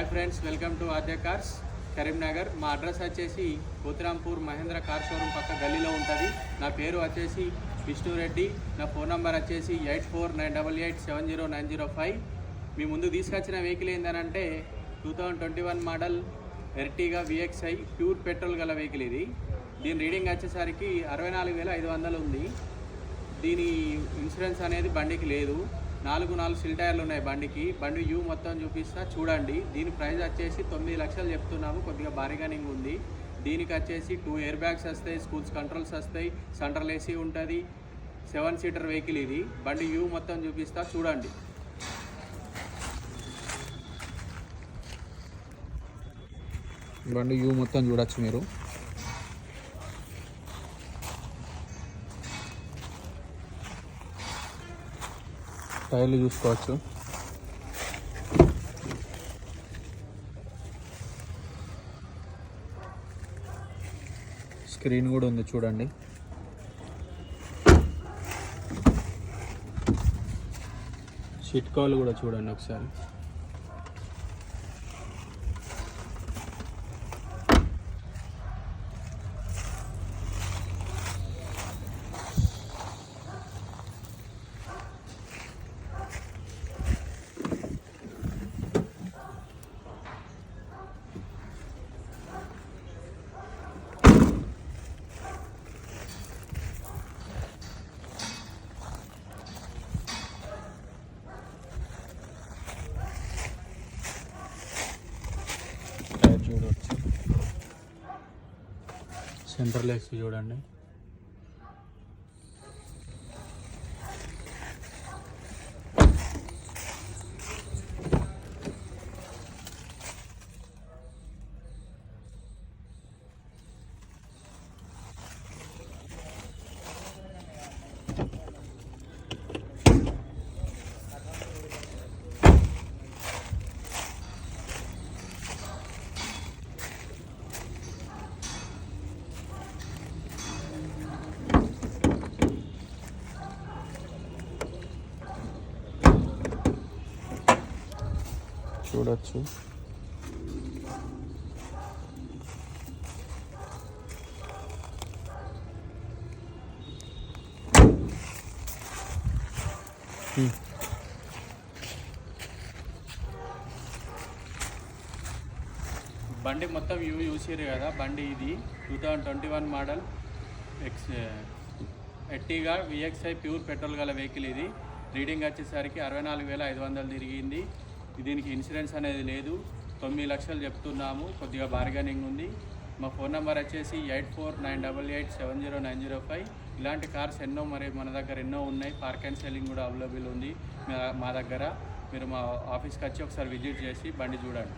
Hi friends, welcome to Aadya cars Karimnagar. మా address వచ్చేసి పోతిరాంపూర్ Mahindra car showroom పక్క గల్లీలో ఉంటుంది. నా పేరు వచ్చేసి విష్ణురెడ్డి. నా ఫోన్ నెంబర్ వచ్చేసి 8498870905. మీ ముందు తీసుకొచ్చిన వెహికల్ ఏంటంటే 2021 model Ertiga VXi pure petrol గల వెహికల్ ఇది. దీని రీడింగ్ వచ్చేసరికి 64,500 ఉంది. దీని ఇన్సూరెన్స్ అనేది బండికి లేదు. 4 సిల్ టైర్లు ఉన్నాయి బండికి. బండి వ్యూ మొత్తం చూపిస్తా చూడండి. దీని ప్రైస్ వచ్చేసి 9 లక్షలు చెప్తున్నాము. కొద్దిగా బార్గెనింగ్ ఉంది. దీనికి వచ్చేసి 2 ఎయిర్ బ్యాగ్స్ వస్తాయి, స్కూల్స్ కంట్రోల్స్ వస్తాయి, సెంట్రల్ AC ఉంటుంది. 7 సీటర్ వెహికల్ ఇది. బండి వ్యూ మొత్తం చూపిస్తా చూడండి. బండి వ్యూ మొత్తం చూడొచ్చు మీరు. టైర్లు చూసుకోవచ్చు. స్క్రీన్ కూడా ఉంది చూడండి. సీట్ కవర్లు కూడా చూడండి ఒకసారి. చూడవచ్చు. సెంట్రల్ AC చూడండి. చూడొచ్చు. బండి మొత్తం వ్యూ చూసారు కదా. బండి ఇది 2021 model Ertiga VXi pure petrol గల వెహికల్ ఇది. రీడింగ్ వచ్చేసరికి 64,500 తిరిగింది. దీనికి ఇన్సూరెన్స్ అనేది లేదు. 9 లక్షలు చెప్తున్నాము. కొద్దిగా బార్గెనింగ్ ఉంది. మా ఫోన్ నెంబర్ వచ్చేసి 8498870905. ఇలాంటి కార్స్ ఎన్నో మన దగ్గర ఎన్నో ఉన్నాయి. పార్క్ అండ్ సెల్లింగ్ కూడా అవైలబుల్ ఉంది మా దగ్గర. మీరు మా ఆఫీస్కి వచ్చి ఒకసారి విజిట్ చేసి బండి చూడండి.